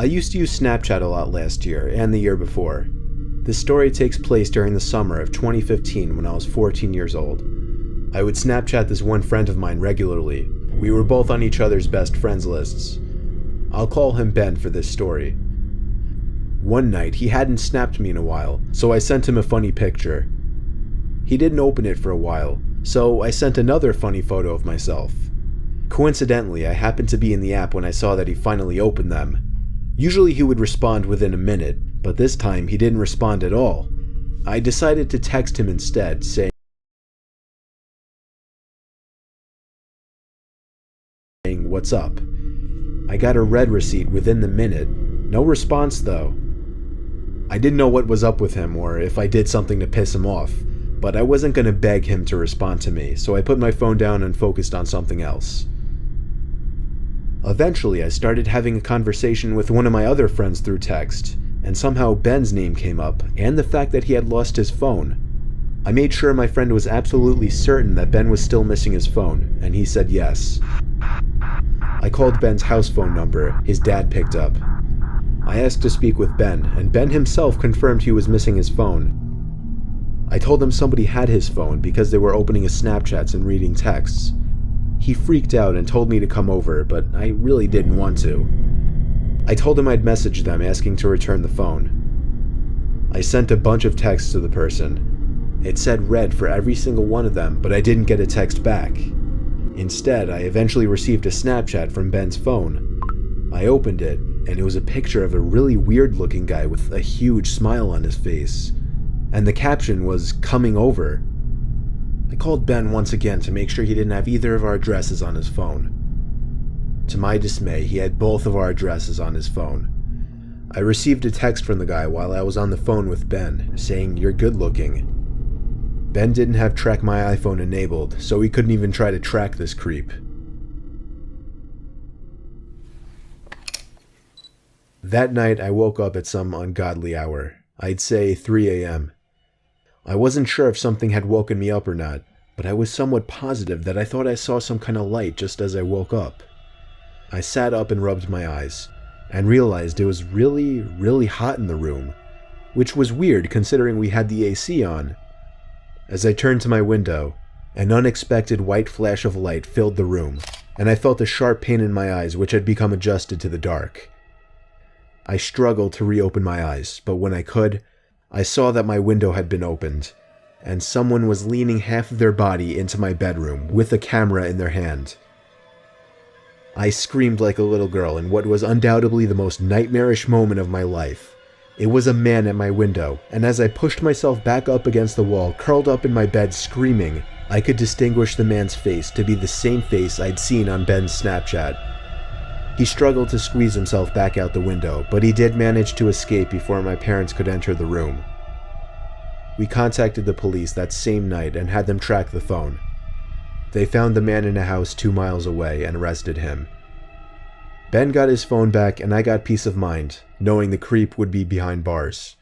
I used to use Snapchat a lot last year and the year before. This story takes place during the summer of 2015 when I was 14 years old. I would Snapchat this one friend of mine regularly. We were both on each other's best friends lists. I'll call him Ben for this story. One night, he hadn't snapped me in a while, so I sent him a funny picture. He didn't open it for a while, so I sent another funny photo of myself. Coincidentally, I happened to be in the app when I saw that he finally opened them. Usually he would respond within a minute, but this time he didn't respond at all. I decided to text him instead, saying, "What's up?" I got a red receipt within the minute. No response though. I didn't know what was up with him or if I did something to piss him off, but I wasn't going to beg him to respond to me, so I put my phone down and focused on something else. Eventually, I started having a conversation with one of my other friends through text, and somehow Ben's name came up, and the fact that he had lost his phone. I made sure my friend was absolutely certain that Ben was still missing his phone, and he said yes. I called Ben's house phone number. His dad picked up. I asked to speak with Ben, and Ben himself confirmed he was missing his phone. I told him somebody had his phone because they were opening his Snapchats and reading texts. He freaked out and told me to come over, but I really didn't want to. I told him I'd message them asking to return the phone. I sent a bunch of texts to the person. It said read for every single one of them, but I didn't get a text back. Instead, I eventually received a Snapchat from Ben's phone. I opened it, and it was a picture of a really weird-looking guy with a huge smile on his face. And the caption was, "Coming over." I called Ben once again to make sure he didn't have either of our addresses on his phone. To my dismay, he had both of our addresses on his phone. I received a text from the guy while I was on the phone with Ben, saying, "You're good looking." Ben didn't have Track My iPhone enabled, so he couldn't even try to track this creep. That night, I woke up at some ungodly hour. I'd say 3 a.m. I wasn't sure if something had woken me up or not, but I was somewhat positive that I thought I saw some kind of light just as I woke up. I sat up and rubbed my eyes, and realized it was really, really hot in the room, which was weird considering we had the AC on. As I turned to my window, an unexpected white flash of light filled the room, and I felt a sharp pain in my eyes which had become adjusted to the dark. I struggled to reopen my eyes, but when I could, I saw that my window had been opened, and someone was leaning half of their body into my bedroom with a camera in their hand. I screamed like a little girl in what was undoubtedly the most nightmarish moment of my life. It was a man at my window, and as I pushed myself back up against the wall, curled up in my bed screaming, I could distinguish the man's face to be the same face I'd seen on Ben's Snapchat. He struggled to squeeze himself back out the window, but he did manage to escape before my parents could enter the room. We contacted the police that same night and had them track the phone. They found the man in a house 2 miles away and arrested him. Ben got his phone back and I got peace of mind, knowing the creep would be behind bars.